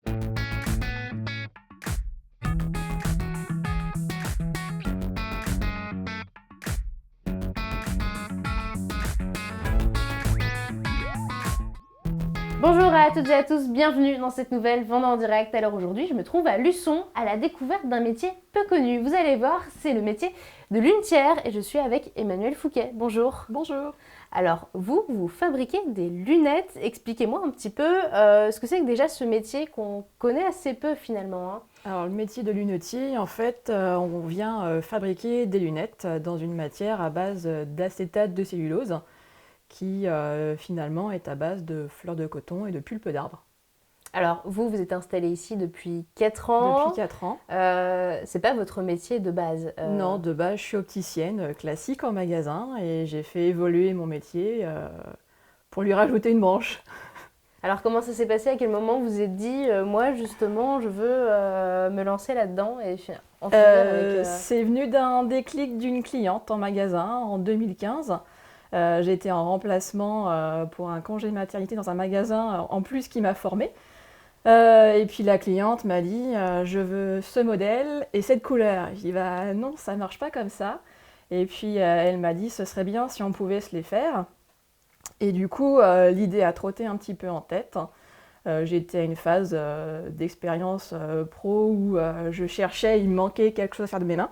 Bonjour à toutes et à tous, bienvenue dans cette nouvelle Vente en direct. Alors aujourd'hui, je me trouve à Luçon, à la découverte d'un métier peu connu. Vous allez voir, c'est le métier de lunetière et je suis avec Emmanuelle Fouquet. Bonjour. Bonjour. Alors vous fabriquez des lunettes. Expliquez-moi un petit peu ce que c'est que déjà ce métier qu'on connaît assez peu finalement, hein. Alors le métier de lunetier, en fait, on vient fabriquer des lunettes dans une matière à base d'acétate de cellulose qui finalement est à base de fleurs de coton et de pulpe d'arbre. Alors vous êtes installé ici depuis 4 ans. Depuis 4 ans. C'est pas votre métier de base. Non, de base, je suis opticienne classique en magasin et j'ai fait évoluer mon métier pour lui rajouter une branche. Alors comment ça s'est passé? À quel moment vous vous êtes dit, moi justement, je veux me lancer là-dedans et en finir avec, C'est venu d'un déclic d'une cliente en magasin en 2015. J'étais en remplacement pour un congé de maternité dans un magasin en plus qui m'a formée. Et puis la cliente m'a dit je veux ce modèle et cette couleur. Je dis bah non, ça marche pas comme ça. Et puis elle m'a dit ce serait bien si on pouvait se les faire. Et du coup l'idée a trotté un petit peu en tête. J'étais à une phase d'expérience pro où je cherchais, il me manquait quelque chose à faire de mes mains.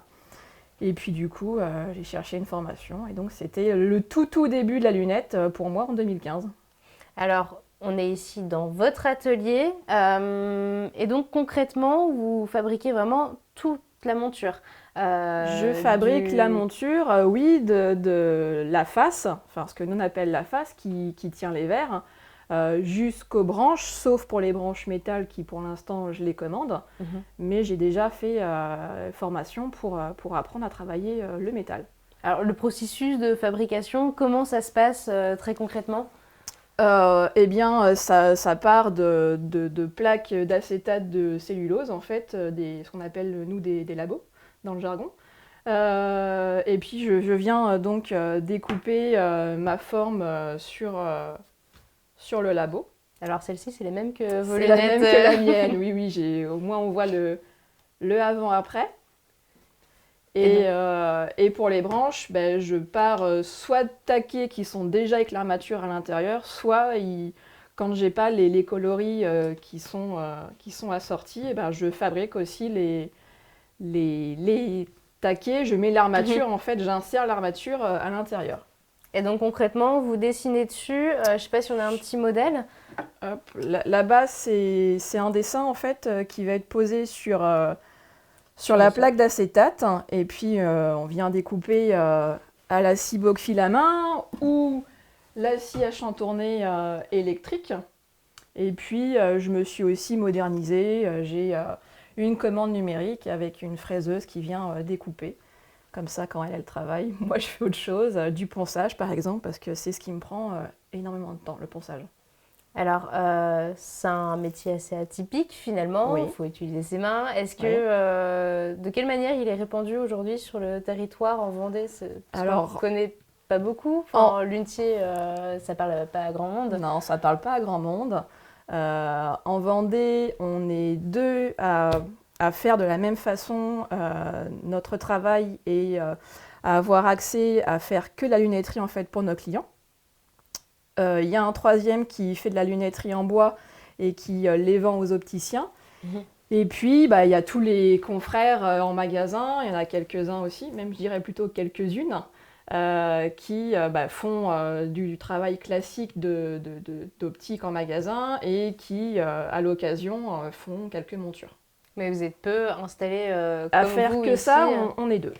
Et puis du coup j'ai cherché une formation et donc c'était le tout début de la lunette pour moi en 2015. Alors, on est ici dans votre atelier et donc concrètement, vous fabriquez vraiment toute la monture. Je fabrique la monture, oui, de la face, enfin ce que nous on appelle la face qui tient les verres, jusqu'aux branches, sauf pour les branches métal qui pour l'instant je les commande, mais j'ai déjà fait formation pour apprendre à travailler le métal. Alors, le processus de fabrication, comment ça se passe très concrètement? Eh bien, ça part de plaques d'acétate de cellulose, en fait, ce qu'on appelle nous des labos dans le jargon. Et puis je viens donc découper ma forme sur le labo. Alors, celle-ci, c'est les mêmes que vos C'est la lunettes. même que la mienne, oui, oui, au moins on voit le avant-après. Et pour les branches, ben, je pars soit taquets qui sont déjà avec l'armature à l'intérieur, soit quand j'ai pas les coloris qui sont assortis, eh ben, je fabrique aussi les taquets. Je mets l'armature, en fait, j'insère l'armature à l'intérieur. Et donc concrètement, vous dessinez dessus. Je sais pas si on a un petit modèle. Hop, là-bas, c'est un dessin en fait qui va être posé sur la plaque d'acétate et puis on vient découper à la scie Bocqueville à main ou la scie à chantourner électrique. Et puis je me suis aussi modernisée, j'ai une commande numérique avec une fraiseuse qui vient découper. Comme ça, quand elle travaille, moi je fais autre chose, du ponçage par exemple, parce que c'est ce qui me prend énormément de temps, le ponçage. Alors, c'est un métier assez atypique finalement, Oui. il faut utiliser ses mains. Est-ce que, de quelle manière il est répandu aujourd'hui sur le territoire en Vendée? Alors, on ne connaît pas beaucoup. Enfin, lunetier, ça parle pas à grand monde. Non, ça ne parle pas à grand monde. En Vendée, on est deux à faire de la même façon notre travail et à avoir accès à faire que de la lunetterie en fait, pour nos clients. Il y a un troisième qui fait de la lunetterie en bois et qui les vend aux opticiens. Et puis, il y a tous les confrères en magasin, il y en a quelques-uns aussi, même je dirais plutôt quelques-unes, qui font du travail classique d'optique en magasin et qui, à l'occasion, font quelques montures. Mais vous êtes peu installés À comme faire vous que ici, ça, on est deux.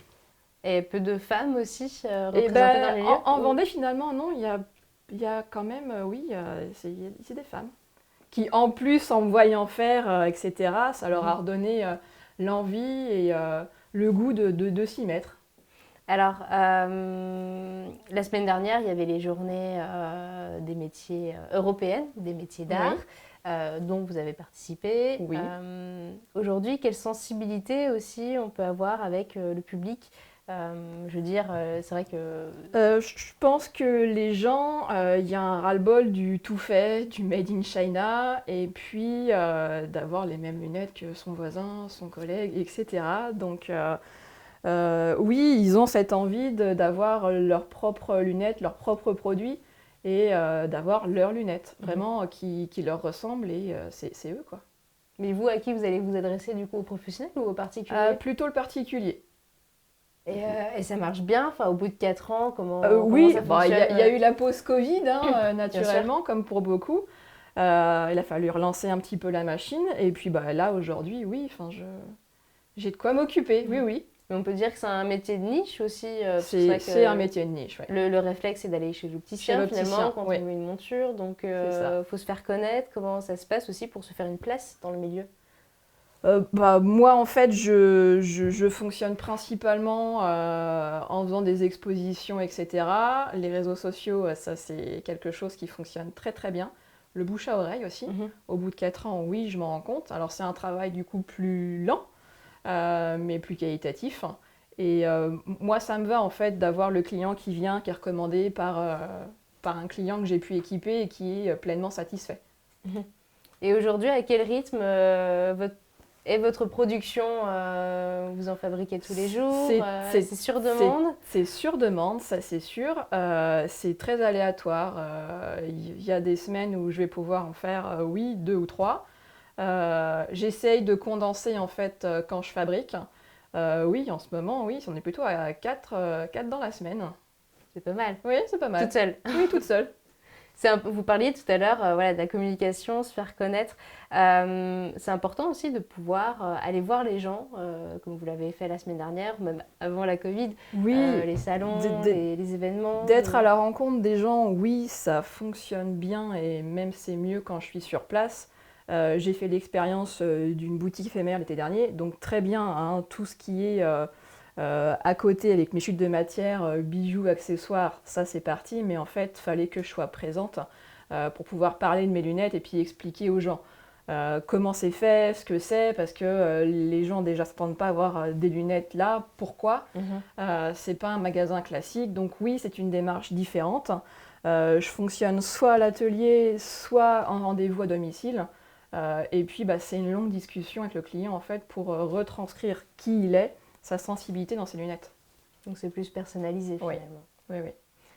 Et peu de femmes aussi Et représentées dans les lieux? en Vendée, finalement, non, il y a quand même, c'est des femmes qui, en plus, en me voyant faire, etc., ça leur a redonné l'envie et le goût de s'y mettre. Alors, la semaine dernière, il y avait les journées des métiers européennes, des métiers d'art, dont vous avez participé. Oui. Aujourd'hui, quelle sensibilité aussi on peut avoir avec le public Je veux dire, c'est vrai que... Je pense que les gens, il y a un ras-le-bol du tout fait, du made in China, et puis d'avoir les mêmes lunettes que son voisin, son collègue, etc. Donc oui, ils ont cette envie d'avoir leurs propres lunettes, leurs propres produits, et d'avoir leurs lunettes, vraiment qui leur ressemblent, et c'est eux, quoi. Mais vous, à qui vous allez vous adresser du coup, aux professionnels ou aux particuliers? Plutôt le particulier. Et ça marche bien, enfin, au bout de 4 ans, comment Oui, ça bon, il y fonctionne? a eu la pause Covid, hein, naturellement, comme pour beaucoup. Il a fallu relancer un petit peu la machine. Et puis bah, là, aujourd'hui, oui, j'ai de quoi m'occuper, oui, oui. Mais on peut dire que c'est un métier de niche aussi. C'est un métier de niche, ouais. Le réflexe, c'est d'aller chez l'opticien, finalement, quand ouais. on veut une monture. Donc, il faut se faire connaître. Comment ça se passe aussi pour se faire une place dans le milieu? Bah, moi, en fait, je fonctionne principalement en faisant des expositions, etc. Les réseaux sociaux, ça, c'est quelque chose qui fonctionne très, très bien. Le bouche à oreille aussi. Au bout de 4 ans, oui, je m'en rends compte. Alors, c'est un travail, du coup, plus lent, mais plus qualitatif. Et moi, ça me va, en fait, d'avoir le client qui vient, qui est recommandé par un client que j'ai pu équiper et qui est pleinement satisfait. Et aujourd'hui, à quel rythme votre production, vous en fabriquez tous les jours? C'est sur demande? C'est sur demande, ça c'est sûr. C'est très aléatoire. Il y a des semaines où je vais pouvoir en faire, oui, 2 ou 3. J'essaye de condenser en fait quand je fabrique. Oui, en ce moment, oui, on est plutôt à 4 dans la semaine. C'est pas mal. Oui, c'est pas mal. Toute seule? Oui, toute seule. Vous parliez tout à l'heure voilà, de la communication, se faire connaître. C'est important aussi de pouvoir aller voir les gens, comme vous l'avez fait la semaine dernière, ou même avant la Covid, oui, les salons, les événements. D'être à la rencontre des gens, oui, ça fonctionne bien et même c'est mieux quand je suis sur place. J'ai fait l'expérience d'une boutique éphémère l'été dernier, donc très bien, hein, tout ce qui est à côté avec mes chutes de matière, bijoux, accessoires, ça c'est parti, mais en fait, il fallait que je sois présente pour pouvoir parler de mes lunettes et puis expliquer aux gens comment c'est fait, ce que c'est, parce que les gens déjà ne s'attendent pas à avoir des lunettes là, pourquoi c'est pas un magasin classique, donc oui, c'est une démarche différente. Je fonctionne soit à l'atelier, soit en rendez-vous à domicile. Et puis bah, c'est une longue discussion avec le client en fait pour retranscrire qui il est, sa sensibilité dans ses lunettes. Donc c'est plus personnalisé finalement. Oui, oui.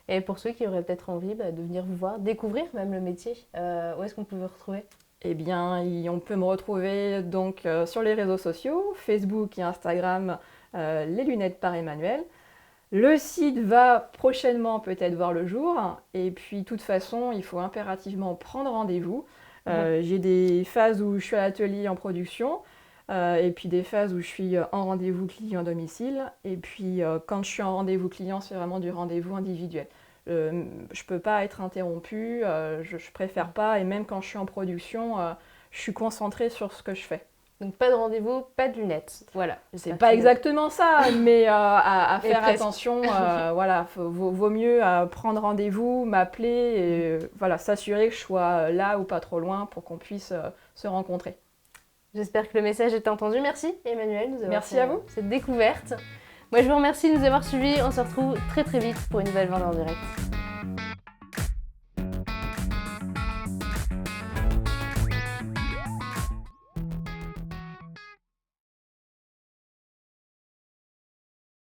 Et pour ceux qui auraient peut-être envie de venir vous voir, découvrir même le métier, où est-ce qu'on peut vous retrouver? Eh bien, on peut me retrouver donc sur les réseaux sociaux, Facebook et Instagram, les lunettes par Emmanuel. Le site va prochainement peut-être voir le jour. Et puis, de toute façon, il faut impérativement prendre rendez-vous. J'ai des phases où je suis à l'atelier en production. Et puis des phases où je suis en rendez-vous client à domicile. Et puis quand je suis en rendez-vous client, c'est vraiment du rendez-vous individuel. Je ne peux pas être interrompue, je ne préfère pas. Et même quand je suis en production, je suis concentrée sur ce que je fais. Donc pas de rendez-vous, pas de lunettes. Voilà. C'est pas exactement ça, mais à faire attention. Voilà, vaut mieux prendre rendez-vous, m'appeler et voilà, s'assurer que je sois là ou pas trop loin pour qu'on puisse se rencontrer. J'espère que le message est entendu. Merci Emmanuel de nous avoir Merci à vous. Cette découverte. Moi je vous remercie de nous avoir suivis. On se retrouve très très vite pour une nouvelle vente en direct.